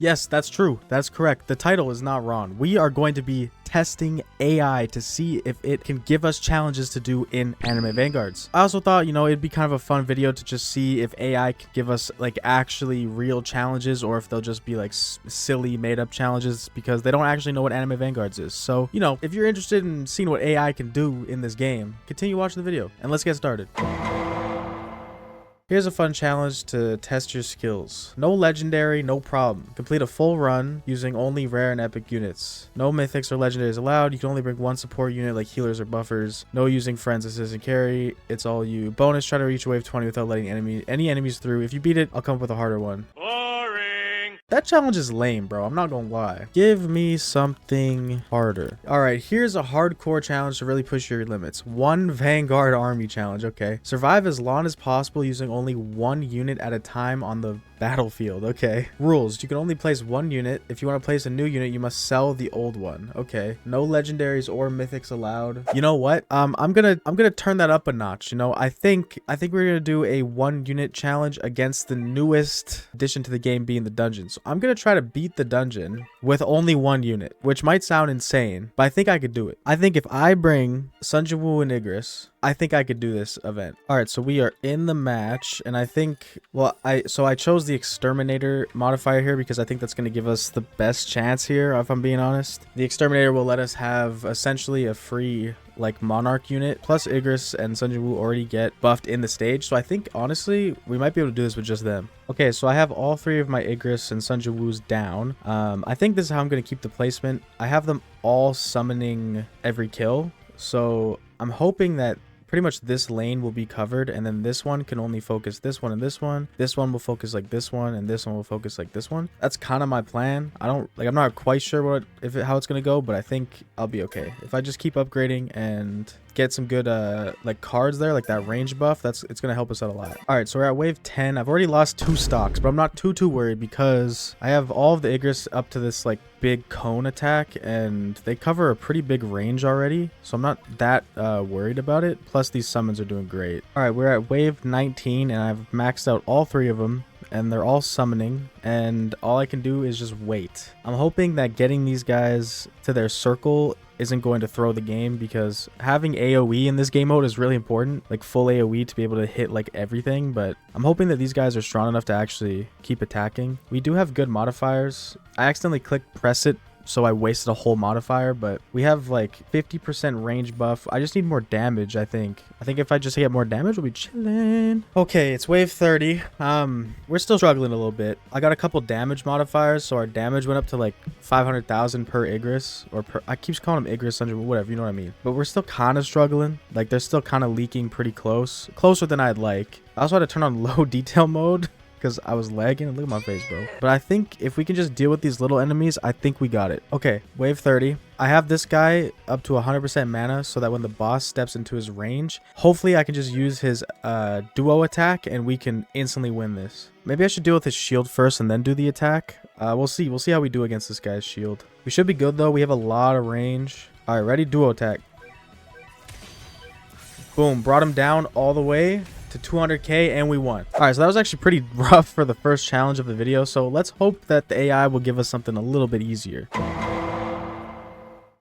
Yes, that's true. That's correct. The title is not wrong. We are going to be testing AI to see if it can give us challenges to do in Anime Vanguards. I also thought, it'd be kind of a fun video to just see if AI could give us like actually real challenges, or if they'll just be like silly made up challenges because they don't actually know what Anime Vanguards is. So, if you're interested in seeing what AI can do in this game, continue watching the video and let's get started. Here's a fun challenge to test your skills. No legendary, no problem. Complete a full run using only rare and epic units. No mythics or legendaries allowed. You can only bring one support unit like healers or buffers. No using friends, assist, and carry. It's all you. Bonus, try to reach wave 20 without letting any enemies through. If you beat it, I'll come up with a harder one. That challenge is lame, bro. I'm not gonna lie. Give me something harder. All right, here's a hardcore challenge to really push your limits. One Vanguard army challenge, okay. Survive as long as possible using only one unit at a time on the battlefield, okay. Rules: you can only place one unit. If you want to place a new unit, you must sell the old one, okay. No legendaries or mythics allowed. You know what? I'm gonna turn that up a notch. I think we're gonna do a 1 unit challenge against the newest addition to the game, being the dungeons. I'm gonna try to beat the dungeon with only 1 unit, which might sound insane, but I think I could do it. I think if I bring Sunjawu and Igris, I think I could do this event. All right, so we are in the match, and I think, well, I chose the exterminator modifier here because I think that's going to give us the best chance here, if I'm being honest. The exterminator will let us have essentially a free like monarch unit, plus Igris and Sunjawu already get buffed in the stage, so I think honestly we might be able to do this with just them. Okay, so I have all 3 of my Igris and Sunjawus down. I think this is how I'm going to keep the placement. I have them all summoning every kill, so I'm hoping that pretty much this lane will be covered, and then this one can only focus this one and this one. This one will focus like this one, and this one will focus like this one. That's kind of my plan. I'm not quite sure how it's gonna go, but I think I'll be okay if I just keep upgrading and get some good like cards there, like that range buff. It's gonna help us out a lot. All right, so we're at wave 10. I've already lost 2 stocks, but I'm not too worried because I have all of the Igris up to this like big cone attack, and they cover a pretty big range already, so I'm not that worried about it. Plus these summons are doing great. All right, we're at wave 19 and I've maxed out all 3 of them, and they're all summoning, and all I can do is just wait. I'm hoping that getting these guys to their circle isn't going to throw the game, because having AoE in this game mode is really important, like full AoE to be able to hit like everything. But I'm hoping that these guys are strong enough to actually keep attacking. We do have good modifiers. I accidentally clicked press it, so I wasted a whole modifier, but we have like 50% range buff. I just need more damage. I think if I just get more damage, we'll be chilling. Okay, it's wave 30. We're still struggling a little bit. I got a couple damage modifiers, so our damage went up to like 500,000 per Igris, or per, I keep calling them Igris, whatever, you know what I mean. But we're still kind of struggling. Like they're still kind of leaking pretty closer than I'd like. I also had to turn on low detail mode because I was lagging. Look at my face, bro. But I think if we can just deal with these little enemies, I think we got it. Okay, wave 30. I have this guy up to 100% mana, so that when the boss steps into his range, hopefully I can just use his duo attack and we can instantly win this. Maybe I should deal with his shield first and then do the attack. We'll see how we do against this guy's shield. We should be good though. We have a lot of range. All right, ready? Duo attack. Boom, brought him down all the way to 200k, and we won. All right, so that was actually pretty rough for the first challenge of the video, so let's hope that the AI will give us something a little bit easier.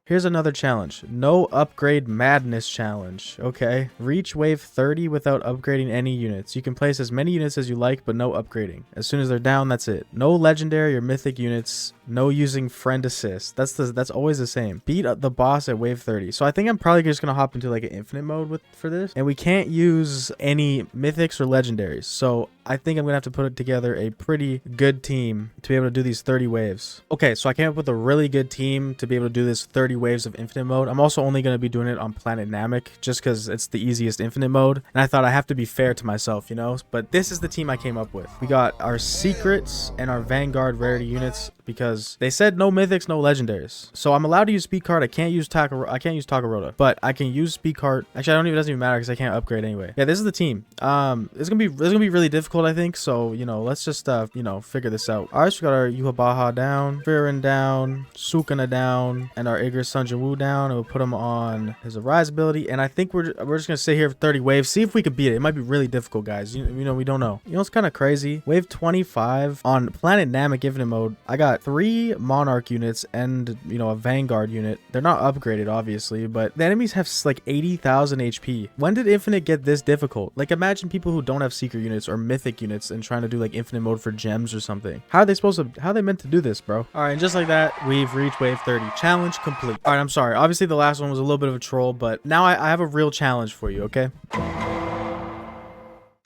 Here's another challenge. No upgrade madness challenge. Okay. Reach wave 30 without upgrading any units. You can place as many units as you like, but no upgrading. As soon as they're down, that's it. No legendary or mythic units. No using friend assist. That's always the same. Beat the boss at wave 30. So I think I'm probably just gonna hop into like an infinite mode for this. And we can't use any mythics or legendaries. So I think I'm gonna have to put together a pretty good team to be able to do these 30 waves. Okay, so I came up with a really good team to be able to do this 30 waves of infinite mode. I'm also only going to be doing it on planet Namek just because it's the easiest infinite mode, and I thought I have to be fair to myself, but this is the team I came up with. We got our secrets and our Vanguard rarity units because they said no mythics, no legendaries. So I'm allowed to use speed card. I can't use Takarota, but I can use speed card. Actually, it doesn't even matter because I can't upgrade anyway. Yeah, this is the team. It's gonna be really difficult, I think. So let's just figure this out. All right, so we got our Yuhabaha down, Firin down, Sukuna down, and our Igris Sun Jin-woo down, and we'll put him on his Arise ability. And I think we're just gonna sit here for 30 waves, see if we can beat it. It might be really difficult, guys. You know, we don't know. You know, it's kind of crazy. Wave 25 on Planet Namek Infinite mode. I got 3 Monarch units and, you know, a Vanguard unit. They're not upgraded, obviously, but the enemies have like 80,000 HP. When did Infinite get this difficult? Like, imagine people who don't have Secret units or Mythic units and trying to do like Infinite mode for gems or something. How are they meant to do this, bro? All right, and just like that, we've reached wave 30. Challenge complete. All right, I'm sorry. Obviously, the last one was a little bit of a troll, but now I have a real challenge for you, okay?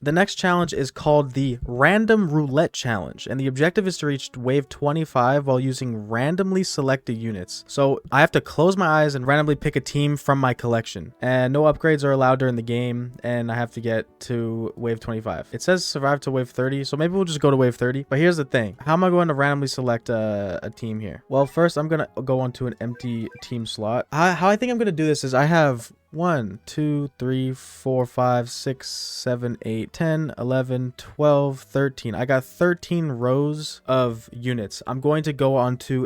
The next challenge is called the Random Roulette Challenge, and the objective is to reach wave 25 while using randomly selected units. So I have to close my eyes and randomly pick a team from my collection, and no upgrades are allowed during the game, and I have to get to wave 25. It says survive to wave 30, so maybe we'll just go to wave 30. But here's the thing. How am I going to randomly select a team here? Well, first I'm going to go onto an empty team slot. How I think I'm going to do this is I have 1, 2, 3, 4, 5, 6, 7, 8, 10, 11, 12, 13. I got 13 rows of units. I'm going to go onto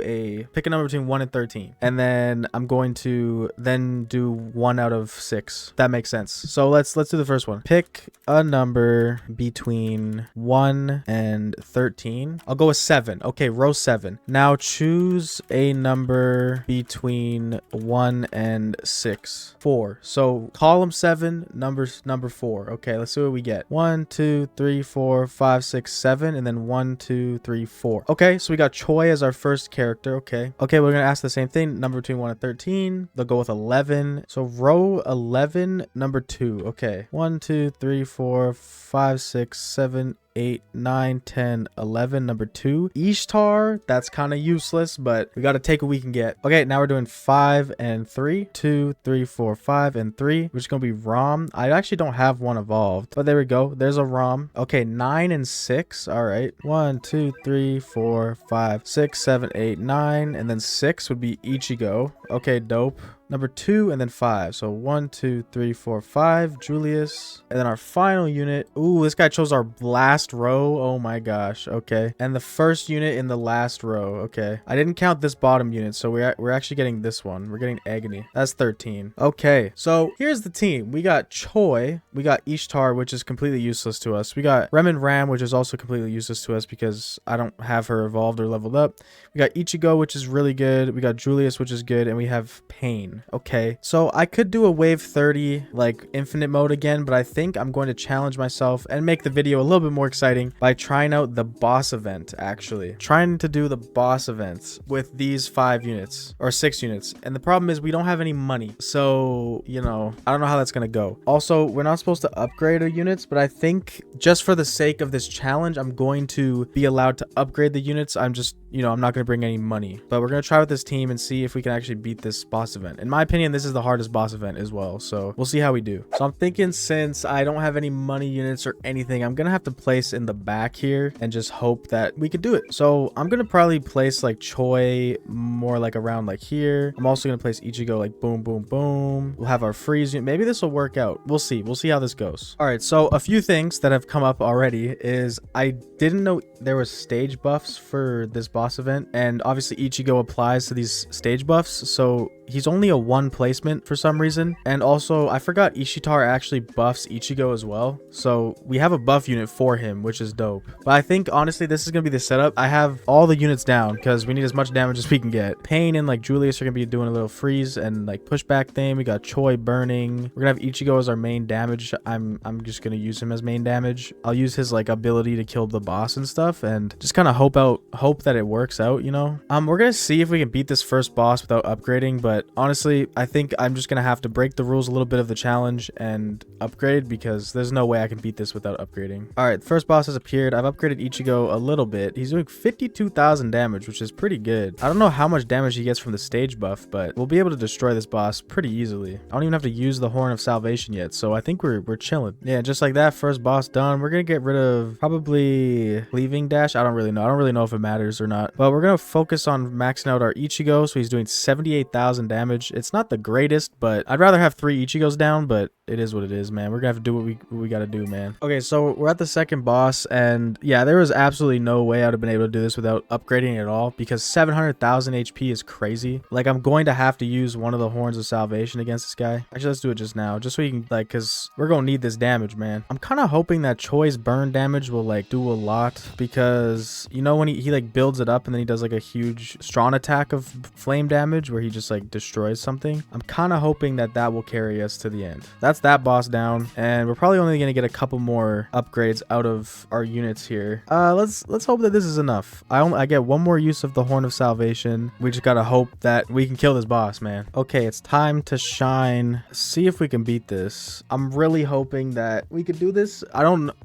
pick a number between 1 and 13. And then I'm going to then do 1 out of 6. That makes sense. So let's do the first one. Pick a number between 1 and 13. I'll go with 7. Okay, row 7. Now choose a number between 1 and 6. 4. So column 7, number 4. Okay, let's see what we get. 1, 2, 3, 4, 5, 6, 7, and then 1, 2, 3, 4. Okay, so we got Choi as our first character. Okay, we're gonna ask the same thing. Number between 1 and 13. They'll go with 11. So row 11, number 2. Okay, 1, 2, 3, 4, 5, 6, 7, 8, 9, 10, 11. Number 2, Ishtar. That's kind of useless, but we got to take what we can get. Okay, now we're doing 5 and 3. 2, 3, 4, 5, and 3, which is going to be Rom. I actually don't have one evolved, but there we go. There's a Rom. Okay, 9 and 6. All right. 1, 2, 3, 4, 5, 6, 7, 8, 9. And then 6 would be Ichigo. Okay, dope. Number 2 and then 5. So 1, 2, 3, 4, 5. Julius. And then our final unit. Ooh, this guy chose our last row. Oh my gosh. Okay. And the first unit in the last row. Okay. I didn't count this bottom unit, so we're actually getting this one. We're getting Agony. That's 13. Okay. So here's the team. We got Choi. We got Ishtar, which is completely useless to us. We got Rem and Ram, which is also completely useless to us because I don't have her evolved or leveled up. We got Ichigo, which is really good. We got Julius, which is good. And we have Pain. Okay, so I could do a wave 30 like infinite mode again, but I think I'm going to challenge myself and make the video a little bit more exciting by trying out the boss event. Actually trying to do the boss events with these 5 units or 6 units, and the problem is we don't have any money, so you know, I don't know how that's gonna go. Also, we're not supposed to upgrade our units, but I think just for the sake of this challenge, I'm going to be allowed to upgrade the units. I'm just, you know, I'm not going to bring any money, but we're going to try with this team and see if we can actually beat this boss event. In my opinion, this is the hardest boss event as well, so we'll see how we do. So I'm thinking, since I don't have any money units or anything, I'm going to have to place in the back here and just hope that we could do it. So I'm going to probably place like Choi more like around like here. I'm also going to place Ichigo like boom, boom, boom. We'll have our freeze unit. Maybe this will work out. We'll see. We'll see how this goes. All right, so a few things that have come up already is I didn't know there was stage buffs for this boss event, and obviously Ichigo applies to these stage buffs, so he's only a 1 placement for some reason. And also I forgot Ishitar actually buffs Ichigo as well, so we have a buff unit for him, which is dope. But I think honestly this is gonna be the setup. I have all the units down because we need as much damage as we can get. Pain and like Julius are gonna be doing a little freeze and like pushback thing. We got Choi burning. We're gonna have Ichigo as our main damage. I'm just gonna use him as main damage. I'll use his like ability to kill the boss and stuff, and just kind of hope that it works out, you know. We're gonna see if we can beat this first boss without upgrading, but honestly I think I'm just gonna have to break the rules a little bit of the challenge and upgrade, because there's no way I can beat this without upgrading. All right, the first boss has appeared. I've upgraded Ichigo a little bit. He's doing 52,000 damage, which is pretty good. I don't know how much damage he gets from the stage buff, but we'll be able to destroy this boss pretty easily. I don't even have to use the Horn of Salvation yet, so I think we're chilling. Yeah, just like that, first boss done. We're gonna get rid of probably Cleaving Dash. I don't really know if it matters or not, but we're gonna focus on maxing out our Ichigo. So he's doing 78,000 damage. It's not the greatest, but I'd rather have 3 Ichigos down, but it is what it is, man. We're gonna have to do what we gotta do, man. Okay, so we're at the second boss, and yeah, there was absolutely no way I'd have been able to do this without upgrading it at all, because 700,000 HP is crazy. Like, I'm going to have to use one of the Horns of Salvation against this guy. Actually, let's do it just now, just so you can, like, because we're gonna need this damage, man. I'm kind of hoping that Choi's burn damage will, like, do a lot, because, you know, when he like, builds it up, and then he does, like, a huge strong attack of flame damage, where he just, like, destroys something. I'm kind of hoping that that will carry us to the end. That's that boss down, and we're probably only gonna get a couple more upgrades out of our units here. Let's hope that this is enough. I get one more use of the Horn of Salvation. We just gotta hope that we can kill this boss, man. Okay, it's time to shine. See if we can beat this. I'm really hoping that we could do this.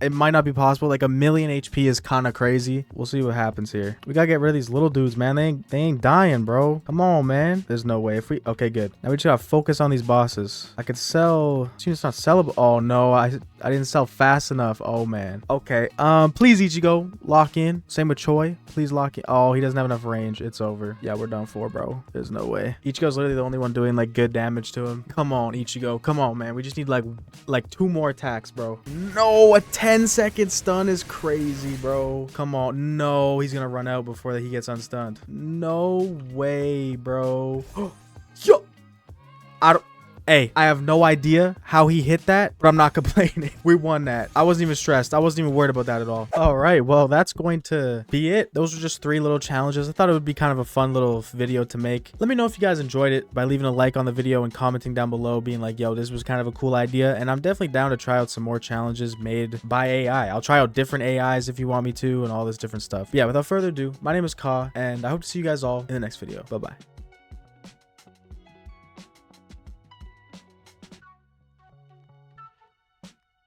It might not be possible. Like, 1,000,000 HP is kind of crazy. We'll see what happens here. We gotta get rid of these little dudes, man. They ain't dying, bro. Come on, man. There's no way. Okay, good. Now we just gotta focus on these bosses. I could sell. It's not sellable. Oh no, I didn't sell fast enough. Oh man. Okay. Please Ichigo, lock in. Same with Choi. Please lock in. Oh, he doesn't have enough range. It's over. Yeah, we're done for, bro. There's no way. Ichigo's literally the only one doing like good damage to him. Come on, Ichigo. Come on, man. We just need like 2 more attacks, bro. No, a 10-second stun is crazy, bro. Come on. No, he's gonna run out before he gets unstunned. No way, bro. Yo. Hey, I have no idea how he hit that, but I'm not complaining. We won that. I wasn't even stressed. I wasn't even worried about that at all. All right, well, that's going to be it. Those were just 3 little challenges. I thought it would be kind of a fun little video to make. Let me know if you guys enjoyed it by leaving a like on the video and commenting down below, being like, yo, this was kind of a cool idea. And I'm definitely down to try out some more challenges made by AI. I'll try out different AIs if you want me to, and all this different stuff. Yeah, without further ado, my name is Ka, and I hope to see you guys all in the next video. Bye-bye.